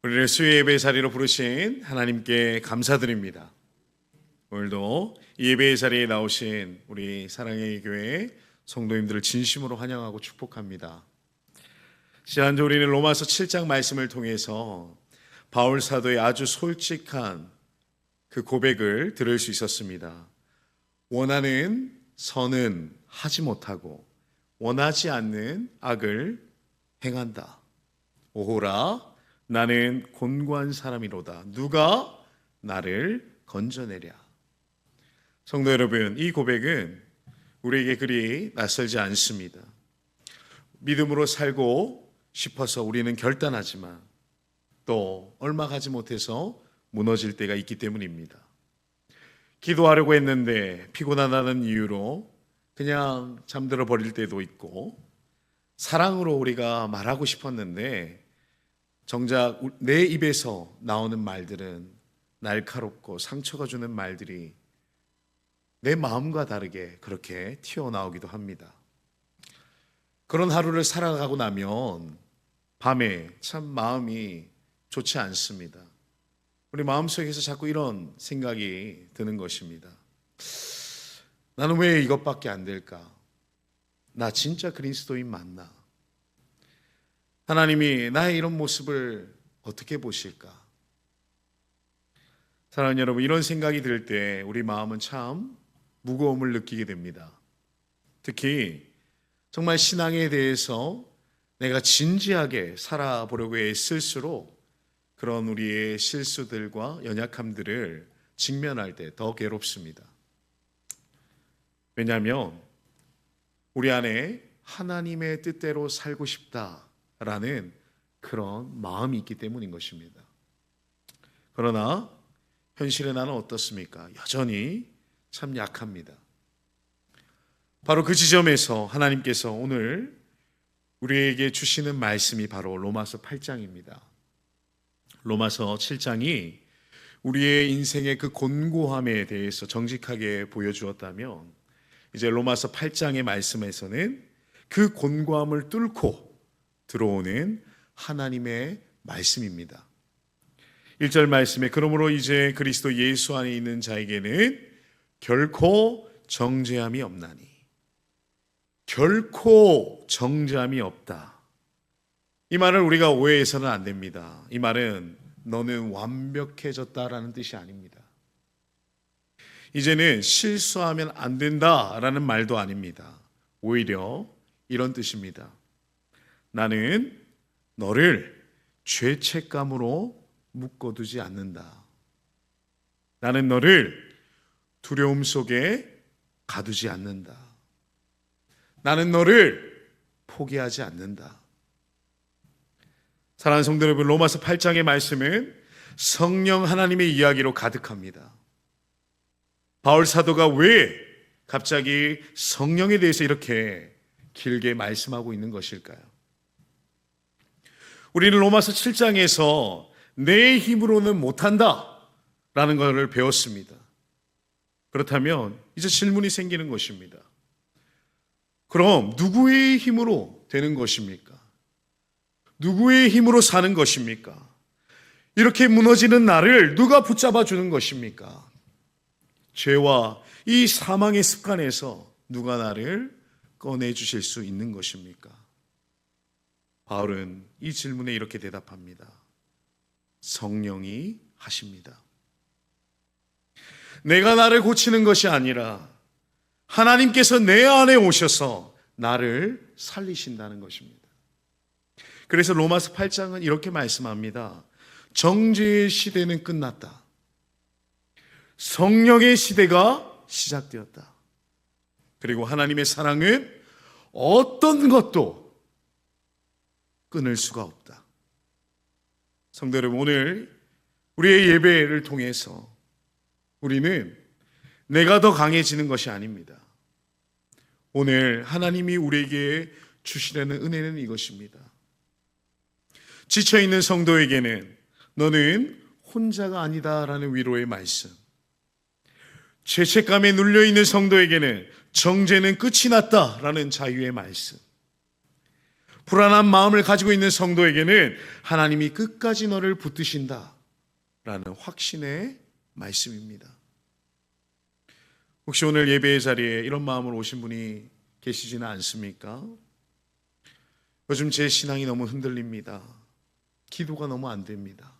우리를 수요 예배 자리로 부르신 하나님께 감사드립니다. 오늘도 이 예배의 자리에 나오신 우리 사랑의 교회 성도님들을 진심으로 환영하고 축복합니다. 지난주 우리는 로마서 7장 말씀을 통해서 바울 사도의 아주 솔직한 그 고백을 들을 수 있었습니다. 원하는 선은 하지 못하고 원하지 않는 악을 행한다. 오호라, 나는 곤고한 사람이로다. 누가 나를 건져내랴. 성도 여러분, 이 고백은 우리에게 그리 낯설지 않습니다. 믿음으로 살고 싶어서 우리는 결단하지만 또 얼마 가지 못해서 무너질 때가 있기 때문입니다. 기도하려고 했는데 피곤하다는 이유로 그냥 잠들어 버릴 때도 있고, 사랑으로 우리가 말하고 싶었는데 정작 내 입에서 나오는 말들은 날카롭고 상처가 주는 말들이 내 마음과 다르게 그렇게 튀어나오기도 합니다. 그런 하루를 살아가고 나면 밤에 참 마음이 좋지 않습니다. 우리 마음속에서 자꾸 이런 생각이 드는 것입니다. 나는 왜 이것밖에 안 될까? 나 진짜 그리스도인 맞나? 하나님이 나의 이런 모습을 어떻게 보실까? 사랑하는 여러분, 이런 생각이 들 때 우리 마음은 참 무거움을 느끼게 됩니다. 특히 정말 신앙에 대해서 내가 진지하게 살아보려고 애쓸수록 그런 우리의 실수들과 연약함들을 직면할 때 더 괴롭습니다. 왜냐하면 우리 안에 하나님의 뜻대로 살고 싶다라는 그런 마음이 있기 때문인 것입니다. 그러나 현실의 나는 어떻습니까? 여전히 참 약합니다. 바로 그 지점에서 하나님께서 오늘 우리에게 주시는 말씀이 바로 로마서 8장입니다. 로마서 7장이 우리의 인생의 그 곤고함에 대해서 정직하게 보여주었다면, 이제 로마서 8장의 말씀에서는 그 곤고함을 뚫고 들어오는 하나님의 말씀입니다. 1절 말씀에 그러므로 이제 그리스도 예수 안에 있는 자에게는 결코 정죄함이 없나니, 결코 정죄함이 없다. 이 말을 우리가 오해해서는 안 됩니다. 이 말은 너는 완벽해졌다라는 뜻이 아닙니다. 이제는 실수하면 안 된다라는 말도 아닙니다. 오히려 이런 뜻입니다. 나는 너를 죄책감으로 묶어두지 않는다. 나는 너를 두려움 속에 가두지 않는다. 나는 너를 포기하지 않는다. 사랑하는 성도 여러분, 로마서 8장의 말씀은 성령 하나님의 이야기로 가득합니다. 바울 사도가 왜 갑자기 성령에 대해서 이렇게 길게 말씀하고 있는 것일까요? 우리는 로마서 7장에서 내 힘으로는 못한다 라는 것을 배웠습니다. 그렇다면 이제 질문이 생기는 것입니다. 그럼 누구의 힘으로 되는 것입니까? 누구의 힘으로 사는 것입니까? 이렇게 무너지는 나를 누가 붙잡아 주는 것입니까? 죄와 이 사망의 습관에서 누가 나를 꺼내 주실 수 있는 것입니까? 바울은 이 질문에 이렇게 대답합니다. 성령이 하십니다. 내가 나를 고치는 것이 아니라 하나님께서 내 안에 오셔서 나를 살리신다는 것입니다. 그래서 로마서 8장은 이렇게 말씀합니다. 정죄의 시대는 끝났다. 성령의 시대가 시작되었다. 그리고 하나님의 사랑은 어떤 것도 끊을 수가 없다. 성도 여러분, 오늘 우리의 예배를 통해서 우리는 내가 더 강해지는 것이 아닙니다. 오늘 하나님이 우리에게 주시려는 은혜는 이것입니다. 지쳐있는 성도에게는 너는 혼자가 아니다라는 위로의 말씀, 죄책감에 눌려있는 성도에게는 정죄는 끝이 났다라는 자유의 말씀, 불안한 마음을 가지고 있는 성도에게는 하나님이 끝까지 너를 붙드신다 라는 확신의 말씀입니다. 혹시 오늘 예배의 자리에 이런 마음으로 오신 분이 계시지는 않습니까? 요즘 제 신앙이 너무 흔들립니다. 기도가 너무 안 됩니다.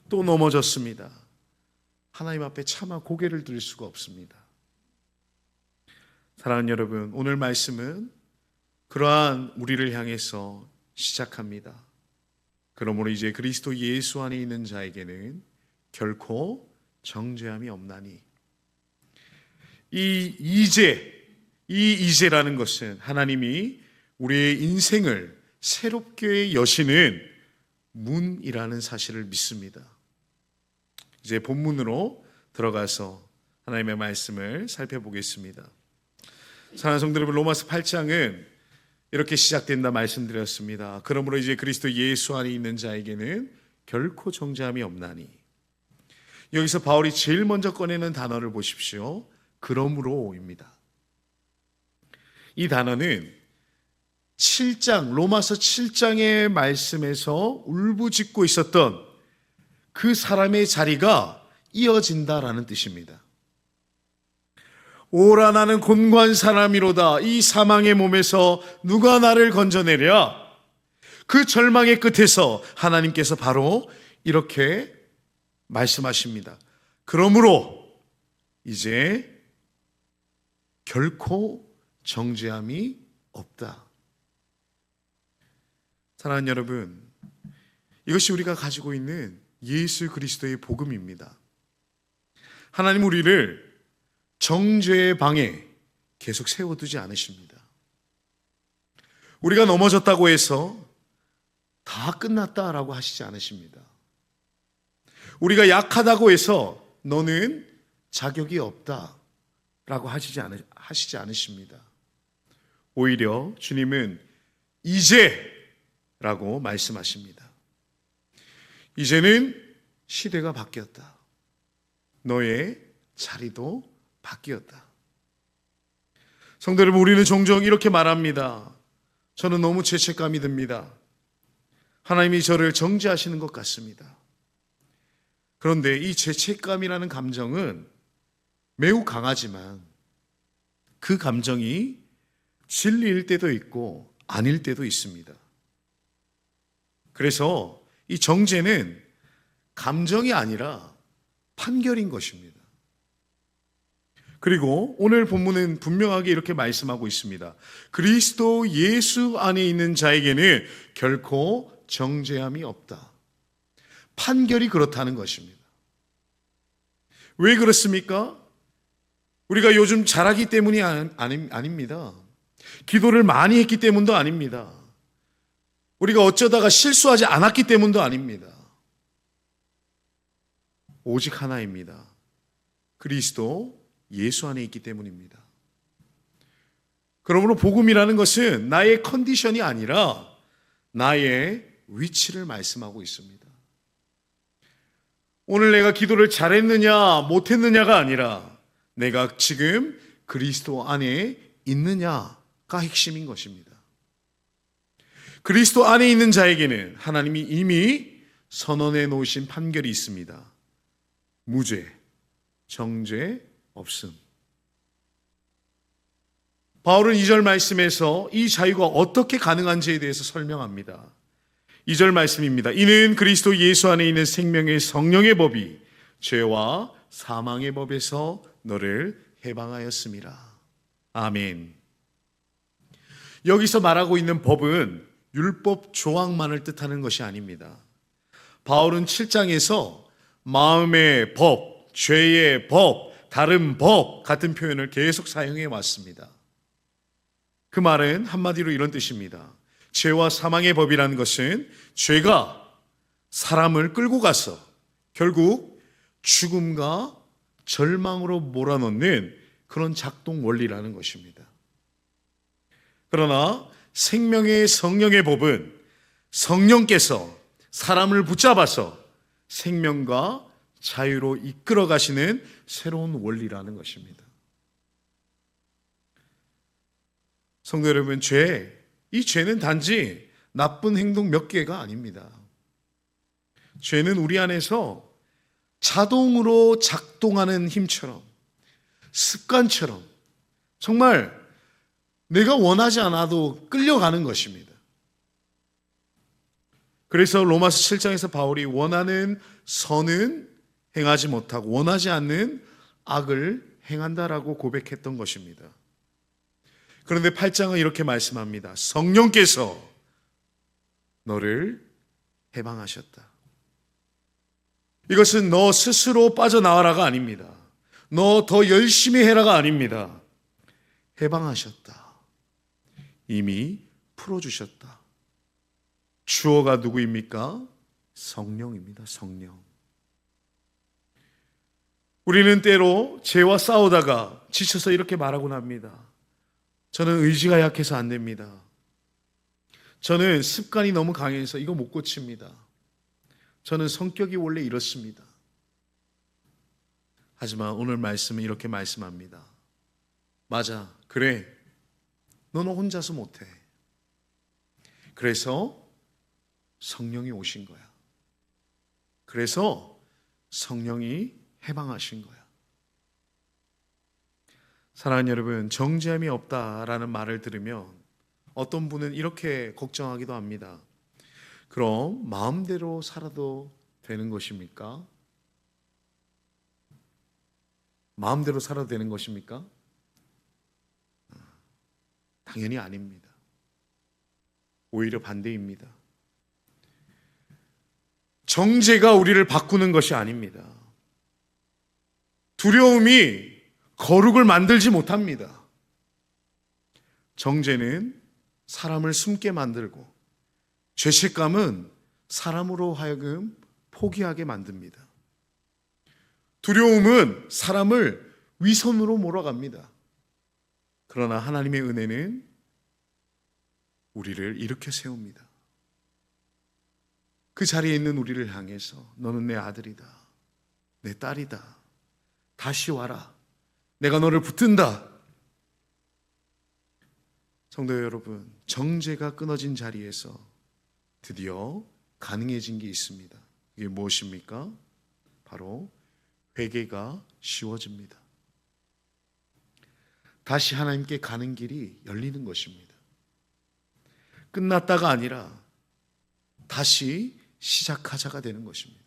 또 넘어졌습니다. 하나님 앞에 차마 고개를 들 수가 없습니다. 사랑하는 여러분, 오늘 말씀은 그러한 우리를 향해서 시작합니다. 그러므로 이제 그리스도 예수 안에 있는 자에게는 결코 정죄함이 없나니. 이 이제라는 것은 하나님이 우리의 인생을 새롭게 여시는 문이라는 사실을 믿습니다. 이제 본문으로 들어가서 하나님의 말씀을 살펴보겠습니다. 사랑하는 성도 여러분, 로마서 8장은 이렇게 시작된다 말씀드렸습니다. 그러므로 이제 그리스도 예수 안에 있는 자에게는 결코 정죄함이 없나니. 여기서 바울이 제일 먼저 꺼내는 단어를 보십시오. 그러므로입니다. 이 단어는 7장, 로마서 7장의 말씀에서 울부짖고 있었던 그 사람의 자리가 이어진다라는 뜻입니다. 오라 나는 곤고한 사람이로다. 이 사망의 몸에서 누가 나를 건져내랴. 그 절망의 끝에서 하나님께서 바로 이렇게 말씀하십니다. 그러므로 이제 결코 정죄함이 없다. 사랑하는 여러분, 이것이 우리가 가지고 있는 예수 그리스도의 복음입니다. 하나님 우리를 정죄의 방에 계속 세워두지 않으십니다. 우리가 넘어졌다고 해서 다 끝났다라고 하시지 않으십니다. 우리가 약하다고 해서 너는 자격이 없다라고 하시지 않으십니다. 오히려 주님은 이제라고 말씀하십니다. 이제는 시대가 바뀌었다. 너의 자리도 바뀌었다. 성도 여러분, 우리는 종종 이렇게 말합니다. 저는 너무 죄책감이 듭니다. 하나님이 저를 정죄하시는 것 같습니다. 그런데 이 죄책감이라는 감정은 매우 강하지만 그 감정이 진리일 때도 있고 아닐 때도 있습니다. 그래서 이 정죄는 감정이 아니라 판결인 것입니다. 그리고 오늘 본문은 분명하게 이렇게 말씀하고 있습니다. 그리스도 예수 안에 있는 자에게는 결코 정죄함이 없다. 판결이 그렇다는 것입니다. 왜 그렇습니까? 우리가 요즘 잘하기 때문이 아닙니다. 기도를 많이 했기 때문도 아닙니다. 우리가 어쩌다가 실수하지 않았기 때문도 아닙니다. 오직 하나입니다. 그리스도 예수 안에 있기 때문입니다. 그러므로 복음이라는 것은 나의 컨디션이 아니라 나의 위치를 말씀하고 있습니다. 오늘 내가 기도를 잘했느냐 못했느냐가 아니라 내가 지금 그리스도 안에 있느냐가 핵심인 것입니다. 그리스도 안에 있는 자에게는 하나님이 이미 선언해 놓으신 판결이 있습니다. 무죄, 정죄 없음. 바울은 2절 말씀에서 이 자유가 어떻게 가능한지에 대해서 설명합니다. 2절 말씀입니다. 이는 그리스도 예수 안에 있는 생명의 성령의 법이 죄와 사망의 법에서 너를 해방하였음이라. 아멘. 여기서 말하고 있는 법은 율법 조항만을 뜻하는 것이 아닙니다. 바울은 7장에서 마음의 법, 죄의 법, 다른 법 같은 표현을 계속 사용해 왔습니다. 그 말은 한마디로 이런 뜻입니다. 죄와 사망의 법이라는 것은 죄가 사람을 끌고 가서 결국 죽음과 절망으로 몰아넣는 그런 작동 원리라는 것입니다. 그러나 생명의 성령의 법은 성령께서 사람을 붙잡아서 생명과 자유로 이끌어 가시는 새로운 원리라는 것입니다. 성도 여러분, 죄 이 죄는 단지 나쁜 행동 몇 개가 아닙니다. 죄는 우리 안에서 자동으로 작동하는 힘처럼, 습관처럼 정말 내가 원하지 않아도 끌려가는 것입니다. 그래서 로마서 7장에서 바울이 원하는 선은 행하지 못하고 원하지 않는 악을 행한다라고 고백했던 것입니다. 그런데 8장은 이렇게 말씀합니다. 성령께서 너를 해방하셨다. 이것은 너 스스로 빠져나와라가 아닙니다. 너 더 열심히 해라가 아닙니다. 해방하셨다. 이미 풀어주셨다. 주어가 누구입니까? 성령입니다. 성령. 우리는 때로 죄와 싸우다가 지쳐서 이렇게 말하곤 합니다. 저는 의지가 약해서 안 됩니다. 저는 습관이 너무 강해서 이거 못 고칩니다. 저는 성격이 원래 이렇습니다. 하지만 오늘 말씀은 이렇게 말씀합니다. 맞아, 그래. 너는 혼자서 못해. 그래서 성령이 오신 거야. 그래서 성령이 해방하신 거야. 사랑하는 여러분, 정죄함이 없다라는 말을 들으면 어떤 분은 이렇게 걱정하기도 합니다. 그럼 마음대로 살아도 되는 것입니까? 마음대로 살아도 되는 것입니까? 당연히 아닙니다. 오히려 반대입니다. 정죄가 우리를 바꾸는 것이 아닙니다. 두려움이 거룩을 만들지 못합니다. 정죄는 사람을 숨게 만들고 죄책감은 사람으로 하여금 포기하게 만듭니다. 두려움은 사람을 위선으로 몰아갑니다. 그러나 하나님의 은혜는 우리를 일으켜 세웁니다. 그 자리에 있는 우리를 향해서 너는 내 아들이다, 내 딸이다, 다시 와라, 내가 너를 붙든다. 성도 여러분, 정죄가 끊어진 자리에서 드디어 가능해진 게 있습니다. 이게 무엇입니까? 바로 회개가 쉬워집니다. 다시 하나님께 가는 길이 열리는 것입니다. 끝났다가 아니라 다시 시작하자가 되는 것입니다.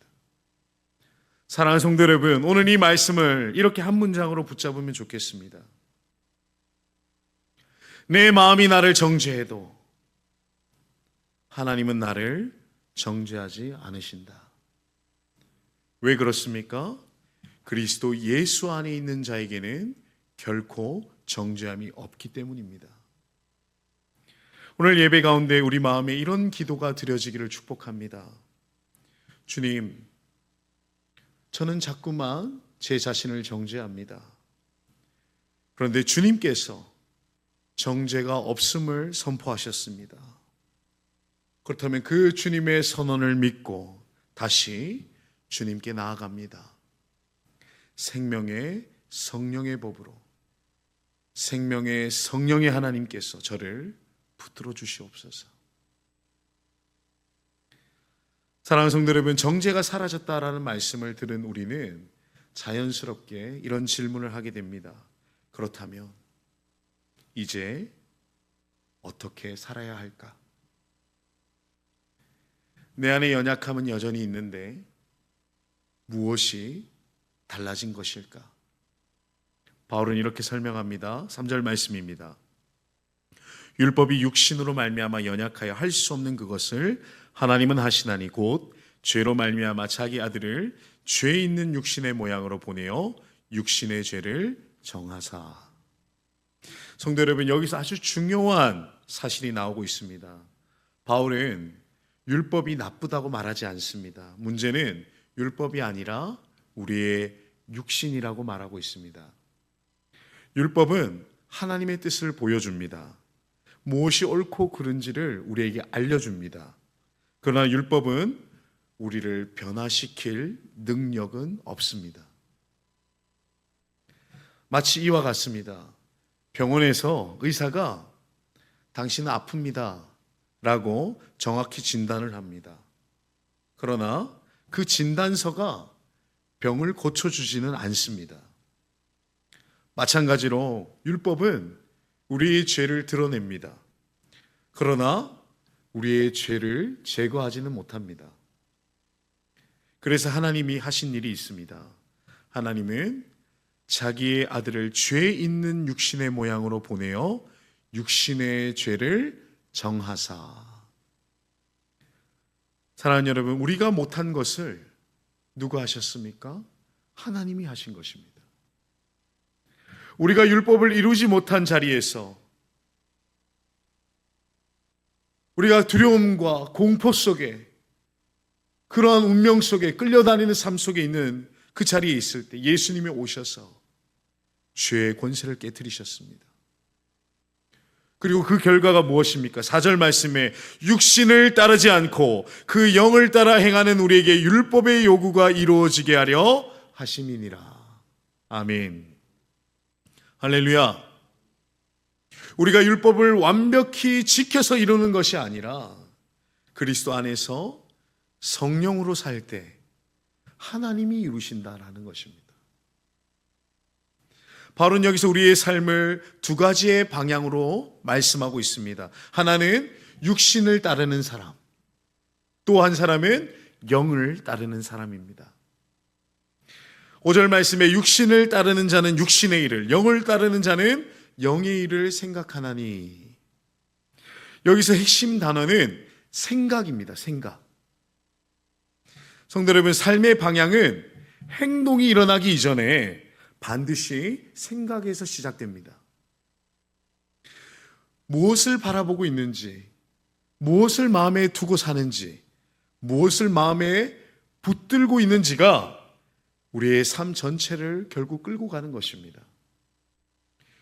사랑하는 성도 여러분, 오늘 이 말씀을 이렇게 한 문장으로 붙잡으면 좋겠습니다. 내 마음이 나를 정죄해도 하나님은 나를 정죄하지 않으신다. 왜 그렇습니까? 그리스도 예수 안에 있는 자에게는 결코 정죄함이 없기 때문입니다. 오늘 예배 가운데 우리 마음에 이런 기도가 드려지기를 축복합니다. 주님, 저는 자꾸만 제 자신을 정죄합니다. 그런데 주님께서 정죄가 없음을 선포하셨습니다. 그렇다면 그 주님의 선언을 믿고 다시 주님께 나아갑니다. 생명의 성령의 법으로 생명의 성령의 하나님께서 저를 붙들어 주시옵소서. 사랑하는 성도 여러분, 정죄가 사라졌다라는 말씀을 들은 우리는 자연스럽게 이런 질문을 하게 됩니다. 그렇다면 이제 어떻게 살아야 할까? 내 안에 연약함은 여전히 있는데 무엇이 달라진 것일까? 바울은 이렇게 설명합니다. 3절 말씀입니다. 율법이 육신으로 말미암아 연약하여 할 수 없는 그것을 하나님은 하시나니 곧 죄로 말미암아 자기 아들을 죄 있는 육신의 모양으로 보내어 육신의 죄를 정하사. 성도 여러분, 여기서 아주 중요한 사실이 나오고 있습니다. 바울은 율법이 나쁘다고 말하지 않습니다. 문제는 율법이 아니라 우리의 육신이라고 말하고 있습니다. 율법은 하나님의 뜻을 보여줍니다. 무엇이 옳고 그른지를 우리에게 알려줍니다. 그러나 율법은 우리를 변화시킬 능력은 없습니다. 마치 이와 같습니다. 병원에서 의사가 당신은 아픕니다 라고 정확히 진단을 합니다. 그러나 그 진단서가 병을 고쳐주지는 않습니다. 마찬가지로 율법은 우리의 죄를 드러냅니다. 그러나 우리의 죄를 제거하지는 못합니다. 그래서 하나님이 하신 일이 있습니다. 하나님은 자기의 아들을 죄 있는 육신의 모양으로 보내어 육신의 죄를 정하사. 사랑하는 여러분, 우리가 못한 것을 누가 하셨습니까? 하나님이 하신 것입니다. 우리가 율법을 이루지 못한 자리에서 우리가 두려움과 공포 속에 그러한 운명 속에 끌려다니는 삶 속에 있는 그 자리에 있을 때 예수님이 오셔서 죄의 권세를 깨뜨리셨습니다. 그리고 그 결과가 무엇입니까? 4절 말씀에 육신을 따르지 않고 그 영을 따라 행하는 우리에게 율법의 요구가 이루어지게 하려 하심이니라. 아멘. 할렐루야. 우리가 율법을 완벽히 지켜서 이루는 것이 아니라 그리스도 안에서 성령으로 살 때 하나님이 이루신다라는 것입니다. 바울은 여기서 우리의 삶을 두 가지의 방향으로 말씀하고 있습니다. 하나는 육신을 따르는 사람, 또 한 사람은 영을 따르는 사람입니다. 5절 말씀에 육신을 따르는 자는 육신의 일을, 영을 따르는 자는 영의 일을 생각하나니. 여기서 핵심 단어는 생각입니다. 생각. 성도 여러분, 삶의 방향은 행동이 일어나기 이전에 반드시 생각에서 시작됩니다. 무엇을 바라보고 있는지, 무엇을 마음에 두고 사는지, 무엇을 마음에 붙들고 있는지가 우리의 삶 전체를 결국 끌고 가는 것입니다.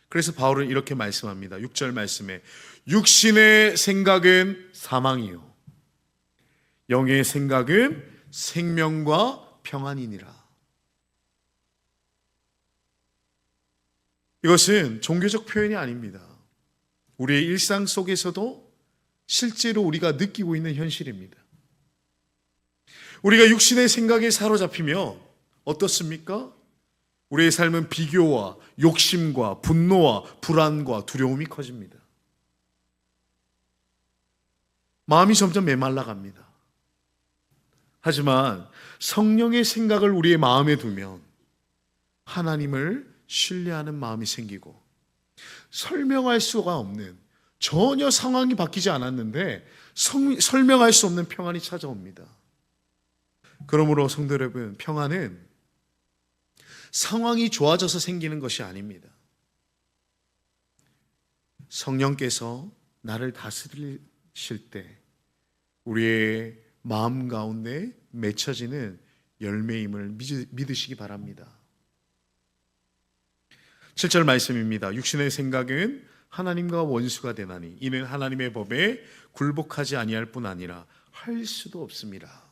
그래서 바울은 이렇게 말씀합니다. 6절 말씀에 육신의 생각은 사망이요 영의 생각은 생명과 평안이니라. 이것은 종교적 표현이 아닙니다. 우리의 일상 속에서도 실제로 우리가 느끼고 있는 현실입니다. 우리가 육신의 생각에 사로잡히며 어떻습니까? 우리의 삶은 비교와 욕심과 분노와 불안과 두려움이 커집니다. 마음이 점점 메말라갑니다. 하지만 성령의 생각을 우리의 마음에 두면 하나님을 신뢰하는 마음이 생기고 설명할 수가 없는, 전혀 상황이 바뀌지 않았는데 설명할 수 없는 평안이 찾아옵니다. 그러므로 성도 여러분, 평안은 상황이 좋아져서 생기는 것이 아닙니다. 성령께서 나를 다스리실 때 우리의 마음 가운데 맺혀지는 열매임을 믿으시기 바랍니다. 7절 말씀입니다. 육신의 생각은 하나님과 원수가 되나니 이는 하나님의 법에 굴복하지 아니할 뿐 아니라 할 수도 없습니다.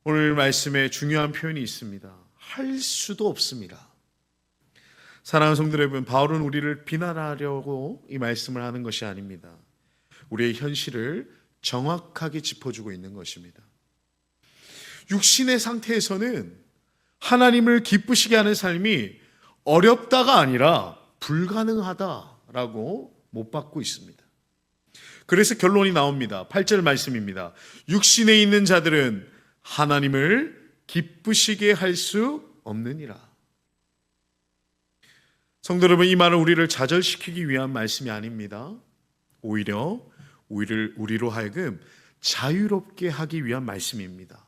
오늘 말씀에 중요한 표현이 있습니다. 할 수도 없습니다. 사랑하는 성도 여러분, 바울은 우리를 비난하려고 이 말씀을 하는 것이 아닙니다. 우리의 현실을 정확하게 짚어주고 있는 것입니다. 육신의 상태에서는 하나님을 기쁘시게 하는 삶이 어렵다가 아니라 불가능하다라고 못 받고 있습니다. 그래서 결론이 나옵니다. 8절 말씀입니다. 육신에 있는 자들은 하나님을 기쁘시게 할 수 없느니라. 성도 여러분, 이 말은 우리를 좌절시키기 위한 말씀이 아닙니다. 오히려 우리로 하여금 자유롭게 하기 위한 말씀입니다.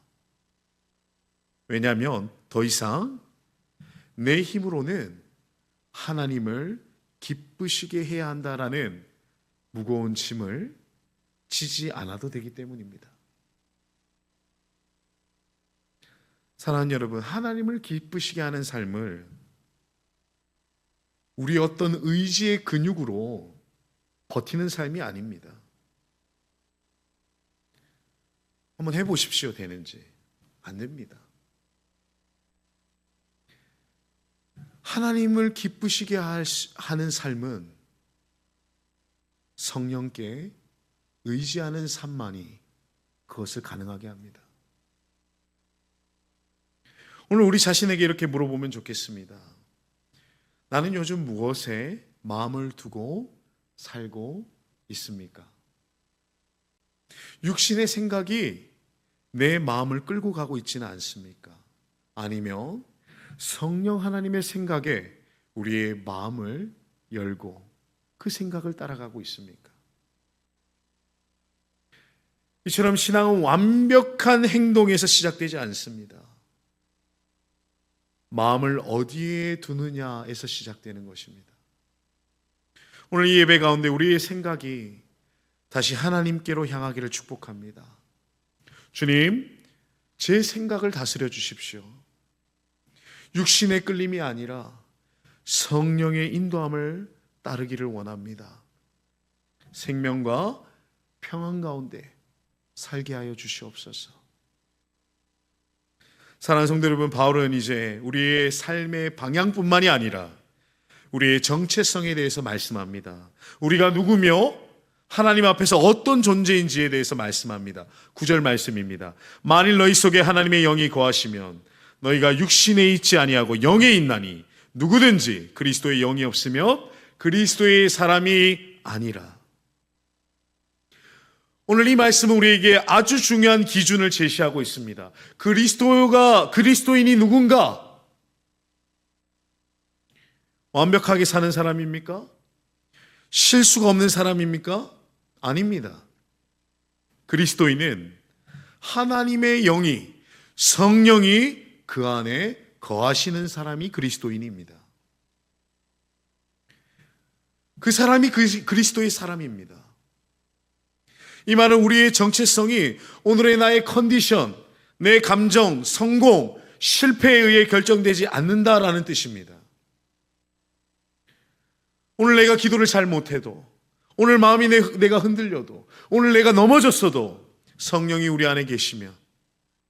왜냐하면 더 이상 내 힘으로는 하나님을 기쁘시게 해야 한다라는 무거운 짐을 지지 않아도 되기 때문입니다. 사랑하는 여러분, 하나님을 기쁘시게 하는 삶을 우리 어떤 의지의 근육으로 버티는 삶이 아닙니다. 한번 해보십시오. 되는지. 안 됩니다. 하나님을 기쁘시게 하는 삶은 성령께 의지하는 삶만이 그것을 가능하게 합니다. 오늘 우리 자신에게 이렇게 물어보면 좋겠습니다. 나는 요즘 무엇에 마음을 두고 살고 있습니까? 육신의 생각이 내 마음을 끌고 가고 있지는 않습니까? 아니면 성령 하나님의 생각에 우리의 마음을 열고 그 생각을 따라가고 있습니까? 이처럼 신앙은 완벽한 행동에서 시작되지 않습니다. 마음을 어디에 두느냐에서 시작되는 것입니다. 오늘 이 예배 가운데 우리의 생각이 다시 하나님께로 향하기를 축복합니다. 주님, 제 생각을 다스려 주십시오. 육신의 끌림이 아니라 성령의 인도함을 따르기를 원합니다. 생명과 평안 가운데 살게 하여 주시옵소서. 사랑하는 성도 여러분, 바울은 이제 우리의 삶의 방향뿐만이 아니라 우리의 정체성에 대해서 말씀합니다. 우리가 누구며 하나님 앞에서 어떤 존재인지에 대해서 말씀합니다. 9절 말씀입니다. 만일 너희 속에 하나님의 영이 거하시면 너희가 육신에 있지 아니하고 영에 있나니 누구든지 그리스도의 영이 없으면 그리스도의 사람이 아니라. 오늘 이 말씀은 우리에게 아주 중요한 기준을 제시하고 있습니다. 그리스도인이 누군가? 완벽하게 사는 사람입니까? 실수가 없는 사람입니까? 아닙니다. 그리스도인은 하나님의 영이, 성령이 그 안에 거하시는 사람이 그리스도인입니다. 그 사람이 그리스도의 사람입니다. 이 말은 우리의 정체성이 오늘의 나의 컨디션, 내 감정, 성공, 실패에 의해 결정되지 않는다라는 뜻입니다. 오늘 내가 기도를 잘 못해도, 오늘 마음이 내가 흔들려도, 오늘 내가 넘어졌어도 성령이 우리 안에 계시면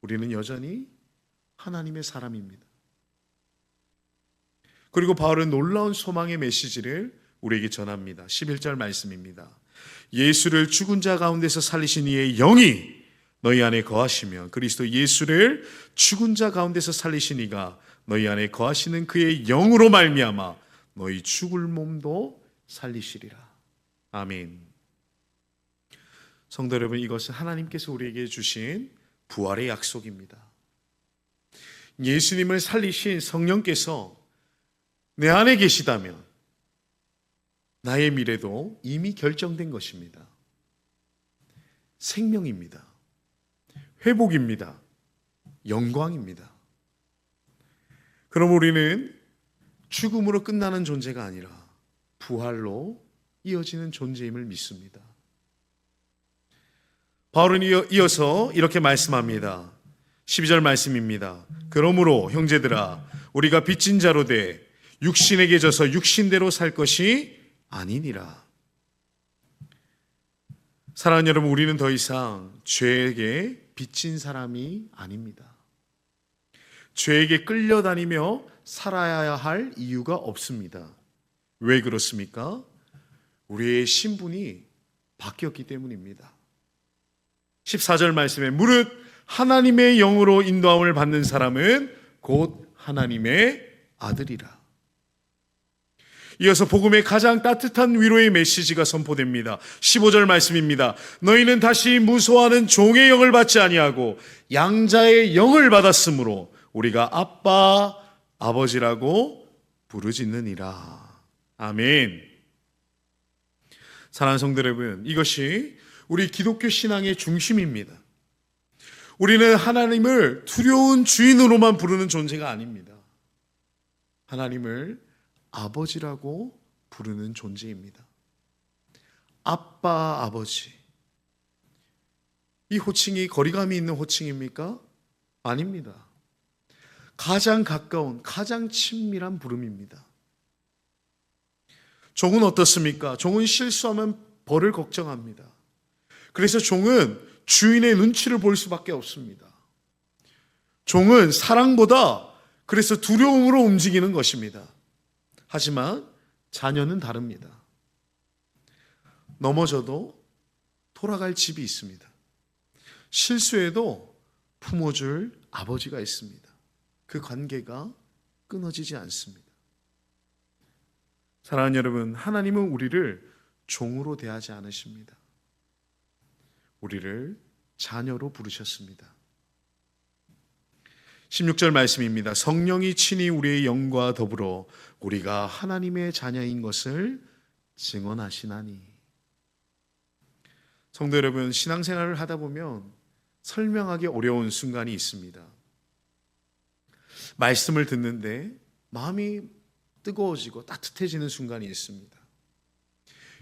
우리는 여전히 하나님의 사람입니다. 그리고 바울은 놀라운 소망의 메시지를 우리에게 전합니다. 11절 말씀입니다. 예수를 죽은 자 가운데서 살리신 이의 영이 너희 안에 거하시면 그리스도 예수를 죽은 자 가운데서 살리신 이가 너희 안에 거하시는 그의 영으로 말미암아 너희 죽을 몸도 살리시리라. 아멘. 성도 여러분, 이것은 하나님께서 우리에게 주신 부활의 약속입니다. 예수님을 살리신 성령께서 내 안에 계시다면 나의 미래도 이미 결정된 것입니다. 생명입니다. 회복입니다. 영광입니다. 그럼 우리는 죽음으로 끝나는 존재가 아니라 부활로 이어지는 존재임을 믿습니다. 바울은 이어서 이렇게 말씀합니다. 12절 말씀입니다. 그러므로 형제들아, 우리가 빚진 자로 돼 육신에게 져서 육신대로 살 것이 아니니라. 사랑하는 여러분, 우리는 더 이상 죄에게 빚진 사람이 아닙니다. 죄에게 끌려다니며 살아야 할 이유가 없습니다. 왜 그렇습니까? 우리의 신분이 바뀌었기 때문입니다. 14절 말씀에 무릇 하나님의 영으로 인도함을 받는 사람은 곧 하나님의 아들이라. 이어서 복음의 가장 따뜻한 위로의 메시지가 선포됩니다. 15절 말씀입니다. 너희는 다시 무소하는 종의 영을 받지 아니하고 양자의 영을 받았으므로 우리가 아빠, 아버지라고 부르짖느니라. 아멘. 사랑하는 성도 여러분, 이것이 우리 기독교 신앙의 중심입니다. 우리는 하나님을 두려운 주인으로만 부르는 존재가 아닙니다. 하나님을 아버지라고 부르는 존재입니다. 아빠, 아버지. 이 호칭이 거리감이 있는 호칭입니까? 아닙니다. 가장 가까운, 가장 친밀한 부름입니다. 종은 어떻습니까? 종은 실수하면 벌을 걱정합니다. 그래서 종은 주인의 눈치를 볼 수밖에 없습니다. 종은 사랑보다 그래서 두려움으로 움직이는 것입니다. 하지만 자녀는 다릅니다. 넘어져도 돌아갈 집이 있습니다. 실수해도 품어줄 아버지가 있습니다. 그 관계가 끊어지지 않습니다. 사랑하는 여러분, 하나님은 우리를 종으로 대하지 않으십니다. 우리를 자녀로 부르셨습니다. 16절 말씀입니다. 성령이 친히 우리의 영과 더불어 우리가 하나님의 자녀인 것을 증언하시나니. 성도 여러분, 신앙생활을 하다 보면 설명하기 어려운 순간이 있습니다. 말씀을 듣는데 마음이 뜨거워지고 따뜻해지는 순간이 있습니다.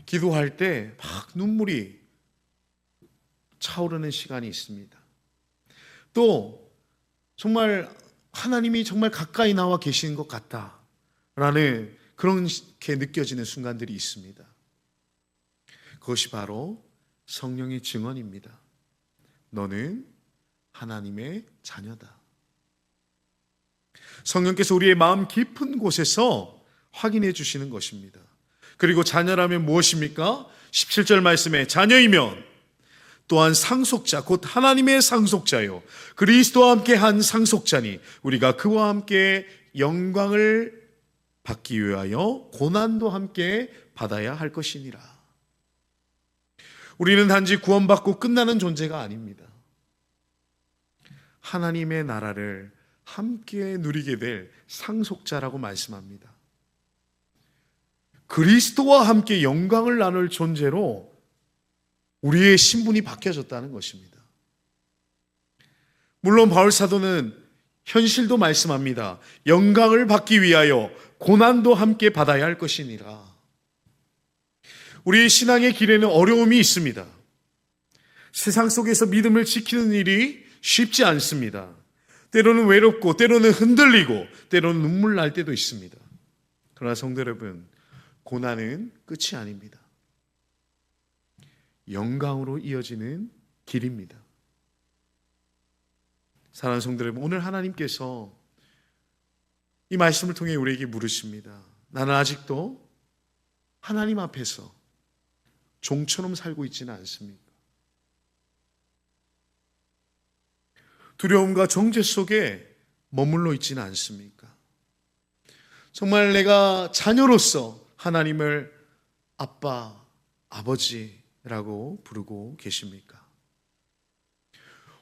기도할 때 막 눈물이 차오르는 시간이 있습니다. 또 정말 하나님이 정말 가까이 나와 계시는 것 같다라는 그렇게 느껴지는 순간들이 있습니다. 그것이 바로 성령의 증언입니다. 너는 하나님의 자녀다. 성령께서 우리의 마음 깊은 곳에서 확인해 주시는 것입니다. 그리고 자녀라면 무엇입니까? 17절 말씀에 자녀이면 또한 상속자, 곧 하나님의 상속자요, 그리스도와 함께 한 상속자니 우리가 그와 함께 영광을 받기 위하여 고난도 함께 받아야 할 것이니라. 우리는 단지 구원받고 끝나는 존재가 아닙니다. 하나님의 나라를 함께 누리게 될 상속자라고 말씀합니다. 그리스도와 함께 영광을 나눌 존재로 우리의 신분이 바뀌어졌다는 것입니다. 물론 바울 사도는 현실도 말씀합니다. 영광을 받기 위하여 고난도 함께 받아야 할 것이니라. 우리의 신앙의 길에는 어려움이 있습니다. 세상 속에서 믿음을 지키는 일이 쉽지 않습니다. 때로는 외롭고 때로는 흔들리고 때로는 눈물 날 때도 있습니다. 그러나 성도 여러분, 고난은 끝이 아닙니다. 영광으로 이어지는 길입니다. 사랑하는 성도 여러분, 오늘 하나님께서 이 말씀을 통해 우리에게 물으십니다. 나는 아직도 하나님 앞에서 종처럼 살고 있지는 않습니까? 두려움과 정죄 속에 머물러 있지는 않습니까? 정말 내가 자녀로서 하나님을 아빠, 아버지라고 부르고 계십니까?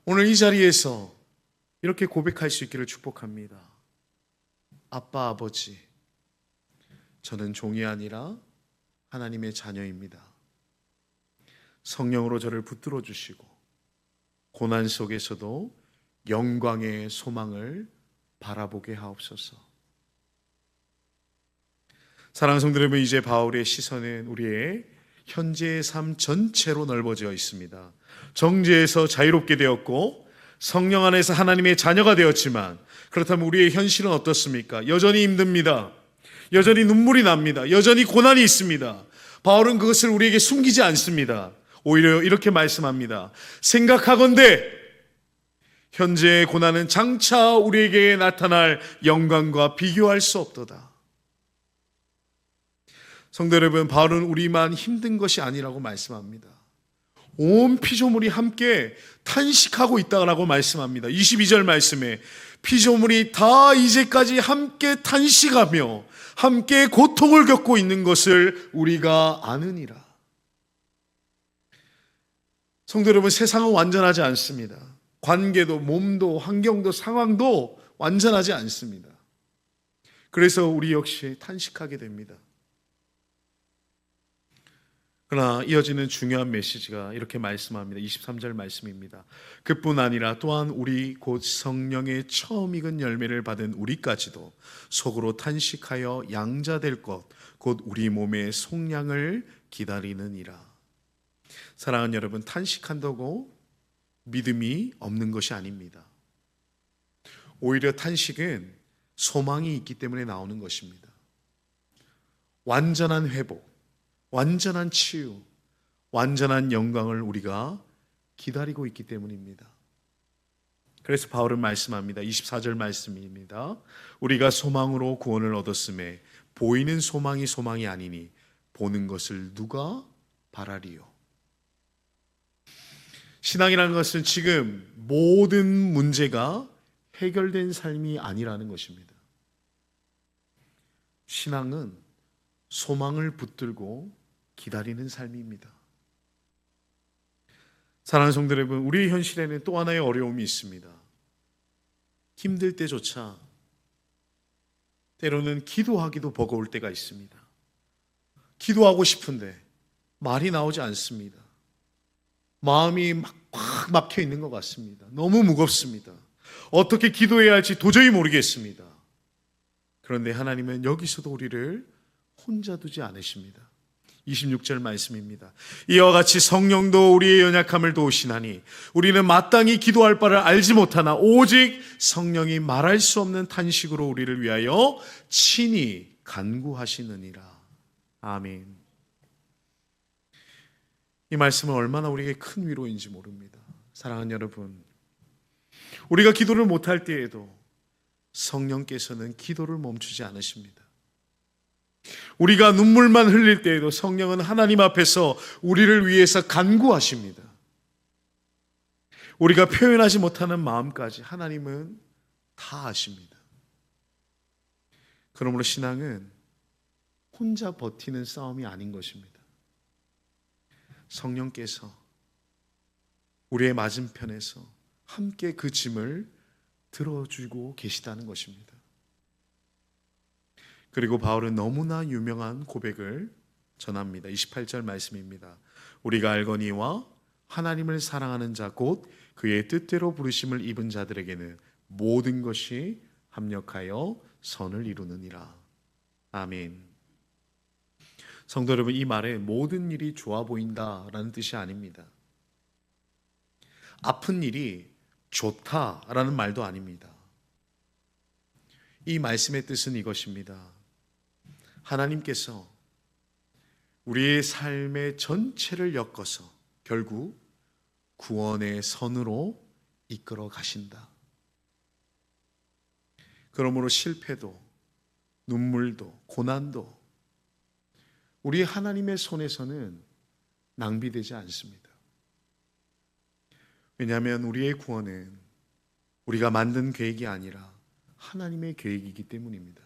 오늘 이 자리에서 이렇게 고백할 수 있기를 축복합니다. 아빠, 아버지, 저는 종이 아니라 하나님의 자녀입니다. 성령으로 저를 붙들어 주시고 고난 속에서도 영광의 소망을 바라보게 하옵소서. 사랑하는 성도 여러분, 이제 바울의 시선은 우리의 현재의 삶 전체로 넓어져 있습니다. 정죄에서 자유롭게 되었고 성령 안에서 하나님의 자녀가 되었지만, 그렇다면 우리의 현실은 어떻습니까? 여전히 힘듭니다. 여전히 눈물이 납니다. 여전히 고난이 있습니다. 바울은 그것을 우리에게 숨기지 않습니다. 오히려 이렇게 말씀합니다. 생각하건대 현재의 고난은 장차 우리에게 나타날 영광과 비교할 수 없도다. 성도 여러분, 바울은 우리만 힘든 것이 아니라고 말씀합니다. 온 피조물이 함께 탄식하고 있다고 말씀합니다. 22절 말씀에 피조물이 다 이제까지 함께 탄식하며 함께 고통을 겪고 있는 것을 우리가 아느니라. 성도 여러분, 세상은 완전하지 않습니다. 관계도, 몸도, 환경도, 상황도 완전하지 않습니다. 그래서 우리 역시 탄식하게 됩니다. 그러나 이어지는 중요한 메시지가 이렇게 말씀합니다. 23절 말씀입니다. 그뿐 아니라 또한 우리 곧 성령의 처음 익은 열매를 받은 우리까지도 속으로 탄식하여 양자될 것, 곧 우리 몸의 속량을 기다리느니라. 사랑하는 여러분, 탄식한다고 믿음이 없는 것이 아닙니다. 오히려 탄식은 소망이 있기 때문에 나오는 것입니다. 완전한 회복, 완전한 치유, 완전한 영광을 우리가 기다리고 있기 때문입니다. 그래서 바울은 말씀합니다. 24절 말씀입니다. 우리가 소망으로 구원을 얻었음에 보이는 소망이 소망이 아니니 보는 것을 누가 바라리요. 신앙이라는 것은 지금 모든 문제가 해결된 삶이 아니라는 것입니다. 신앙은 소망을 붙들고 기다리는 삶입니다. 사랑하는 성도 여러분, 우리의 현실에는 또 하나의 어려움이 있습니다. 힘들 때조차 때로는 기도하기도 버거울 때가 있습니다. 기도하고 싶은데 말이 나오지 않습니다. 마음이 꽉 막혀 있는 것 같습니다. 너무 무겁습니다. 어떻게 기도해야 할지 도저히 모르겠습니다. 그런데 하나님은 여기서도 우리를 혼자 두지 않으십니다. 26절 말씀입니다. 이와 같이 성령도 우리의 연약함을 도우시나니 우리는 마땅히 기도할 바를 알지 못하나 오직 성령이 말할 수 없는 탄식으로 우리를 위하여 친히 간구하시느니라. 아멘. 이 말씀은 얼마나 우리에게 큰 위로인지 모릅니다. 사랑하는 여러분, 우리가 기도를 못할 때에도 성령께서는 기도를 멈추지 않으십니다. 우리가 눈물만 흘릴 때에도 성령은 하나님 앞에서 우리를 위해서 간구하십니다. 우리가 표현하지 못하는 마음까지 하나님은 다 아십니다. 그러므로 신앙은 혼자 버티는 싸움이 아닌 것입니다. 성령께서 우리의 맞은편에서 함께 그 짐을 들어주고 계시다는 것입니다. 그리고 바울은 너무나 유명한 고백을 전합니다. 28절 말씀입니다. 우리가 알거니와 하나님을 사랑하는 자 곧 그의 뜻대로 부르심을 입은 자들에게는 모든 것이 합력하여 선을 이루느니라. 아멘. 성도 여러분, 이 말에 모든 일이 좋아 보인다라는 뜻이 아닙니다. 아픈 일이 좋다라는 말도 아닙니다. 이 말씀의 뜻은 이것입니다. 하나님께서 우리의 삶의 전체를 엮어서 결국 구원의 선으로 이끌어 가신다. 그러므로 실패도, 눈물도, 고난도 우리 하나님의 손에서는 낭비되지 않습니다. 왜냐하면 우리의 구원은 우리가 만든 계획이 아니라 하나님의 계획이기 때문입니다.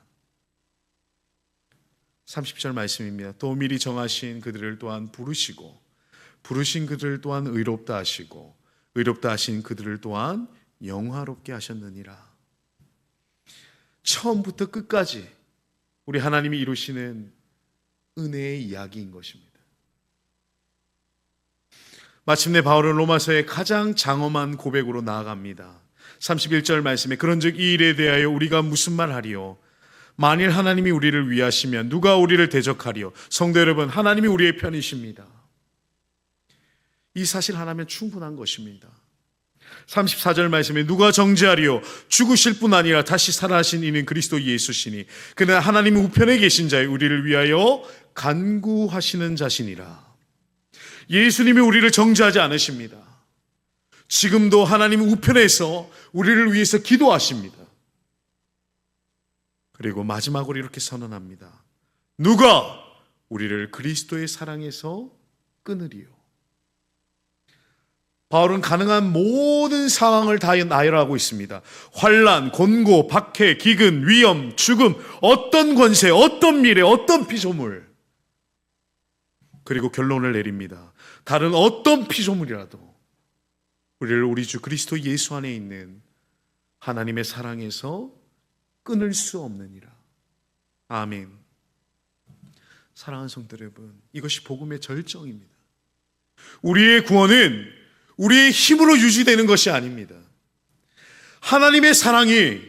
30절 말씀입니다. 또 미리 정하신 그들을 또한 부르시고 부르신 그들을 또한 의롭다 하시고 의롭다 하신 그들을 또한 영화롭게 하셨느니라. 처음부터 끝까지 우리 하나님이 이루시는 은혜의 이야기인 것입니다. 마침내 바울은 로마서의 가장 장엄한 고백으로 나아갑니다. 31절 말씀에 그런즉 이 일에 대하여 우리가 무슨 말하리요? 만일 하나님이 우리를 위하시면 누가 우리를 대적하리요? 성도 여러분, 하나님이 우리의 편이십니다. 이 사실 하나면 충분한 것입니다. 34절 말씀에 누가 정죄하리요? 죽으실 뿐 아니라 다시 살아나신 이는 그리스도 예수시니 그는 하나님이 우편에 계신 자의 우리를 위하여 간구하시는 자신이라. 예수님이 우리를 정죄하지 않으십니다. 지금도 하나님은 우편에서 우리를 위해서 기도하십니다. 그리고 마지막으로 이렇게 선언합니다. 누가 우리를 그리스도의 사랑에서 끊으리요? 바울은 가능한 모든 상황을 다 나열하고 있습니다. 환난, 곤고, 박해, 기근, 위험, 죽음, 어떤 권세, 어떤 미래, 어떤 피조물, 그리고 결론을 내립니다. 다른 어떤 피조물이라도 우리를 우리 주 그리스도 예수 안에 있는 하나님의 사랑에서 끊을 수 없느니라. 아멘. 사랑하는 성도 여러분, 이것이 복음의 절정입니다. 우리의 구원은 우리의 힘으로 유지되는 것이 아닙니다. 하나님의 사랑이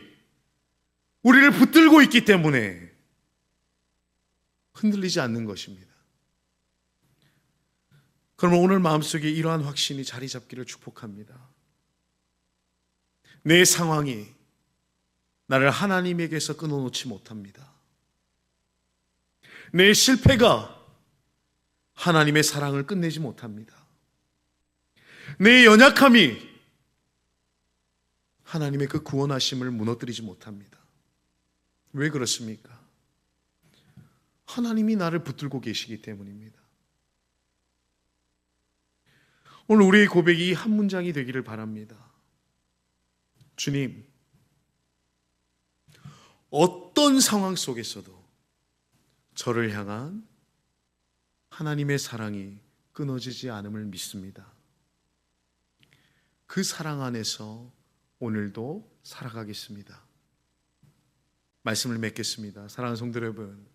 우리를 붙들고 있기 때문에 흔들리지 않는 것입니다. 그러면 오늘 마음속에 이러한 확신이 자리 잡기를 축복합니다. 내 상황이 나를 하나님에게서 끊어놓지 못합니다. 내 실패가 하나님의 사랑을 끝내지 못합니다. 내 연약함이 하나님의 그 구원하심을 무너뜨리지 못합니다. 왜 그렇습니까? 하나님이 나를 붙들고 계시기 때문입니다. 오늘 우리의 고백이 한 문장이 되기를 바랍니다. 주님, 어떤 상황 속에서도 저를 향한 하나님의 사랑이 끊어지지 않음을 믿습니다. 그 사랑 안에서 오늘도 살아가겠습니다. 말씀을 맺겠습니다. 사랑하는 성도 여러분,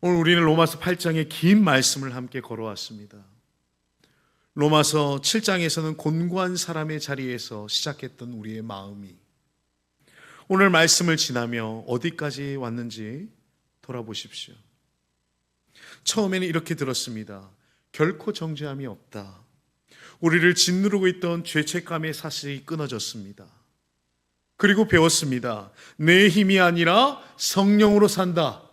오늘 우리는 로마서 8장의 긴 말씀을 함께 걸어왔습니다. 로마서 7장에서는 곤고한 사람의 자리에서 시작했던 우리의 마음이 오늘 말씀을 지나며 어디까지 왔는지 돌아보십시오. 처음에는 이렇게 들었습니다. 결코 정죄함이 없다. 우리를 짓누르고 있던 죄책감의 사슬이 끊어졌습니다. 그리고 배웠습니다. 내 힘이 아니라 성령으로 산다.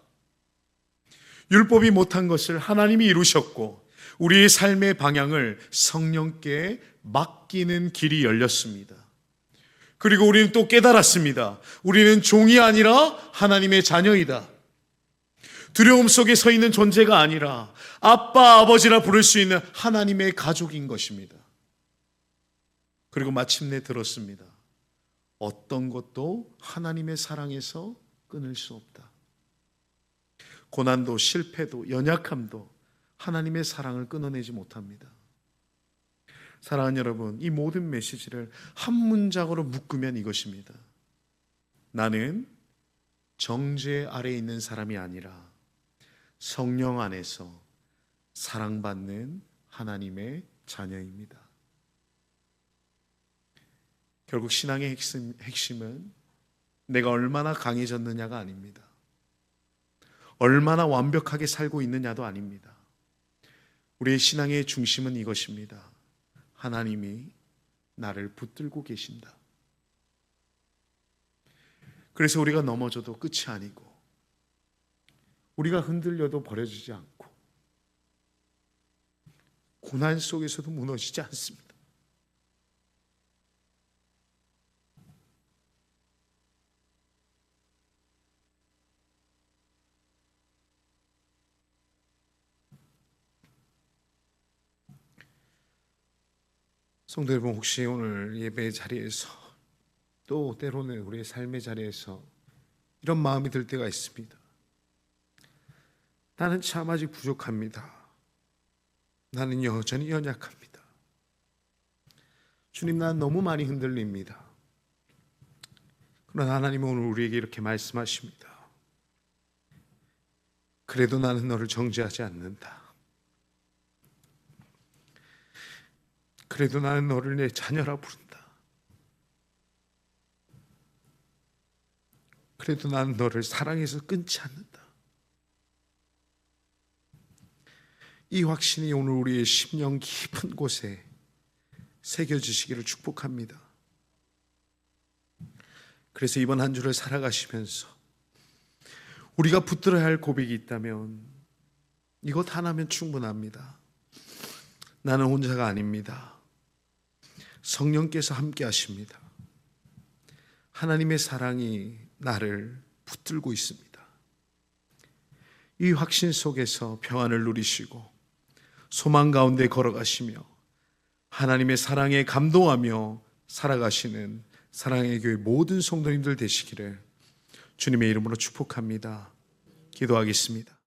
율법이 못한 것을 하나님이 이루셨고 우리의 삶의 방향을 성령께 맡기는 길이 열렸습니다. 그리고 우리는 또 깨달았습니다. 우리는 종이 아니라 하나님의 자녀이다. 두려움 속에 서 있는 존재가 아니라 아빠, 아버지라 부를 수 있는 하나님의 가족인 것입니다. 그리고 마침내 들었습니다. 어떤 것도 하나님의 사랑에서 끊을 수 없다. 고난도, 실패도, 연약함도 하나님의 사랑을 끊어내지 못합니다. 사랑하는 여러분, 이 모든 메시지를 한 문장으로 묶으면 이것입니다. 나는 정죄 아래에 있는 사람이 아니라 성령 안에서 사랑받는 하나님의 자녀입니다. 결국 신앙의 핵심은 내가 얼마나 강해졌느냐가 아닙니다. 얼마나 완벽하게 살고 있느냐도 아닙니다. 우리의 신앙의 중심은 이것입니다. 하나님이 나를 붙들고 계신다. 그래서 우리가 넘어져도 끝이 아니고 우리가 흔들려도 버려지지 않고 고난 속에서도 무너지지 않습니다. 성도 여러분, 혹시 오늘 예배 자리에서 또 때로는 우리의 삶의 자리에서 이런 마음이 들 때가 있습니다. 나는 참 아직 부족합니다. 나는 여전히 연약합니다. 주님, 나는 너무 많이 흔들립니다. 그러나 하나님은 오늘 우리에게 이렇게 말씀하십니다. 그래도 나는 너를 정죄하지 않는다. 그래도 나는 너를 내 자녀라 부른다. 그래도 나는 너를 사랑해서 끊지 않는다. 이 확신이 오늘 우리의 심령 깊은 곳에 새겨지시기를 축복합니다. 그래서 이번 한 주를 살아가시면서 우리가 붙들어야 할 고백이 있다면 이것 하나면 충분합니다. 나는 혼자가 아닙니다. 성령께서 함께 하십니다. 하나님의 사랑이 나를 붙들고 있습니다. 이 확신 속에서 평안을 누리시고 소망 가운데 걸어가시며 하나님의 사랑에 감동하며 살아가시는 사랑의 교회 모든 성도님들 되시기를 주님의 이름으로 축복합니다. 기도하겠습니다.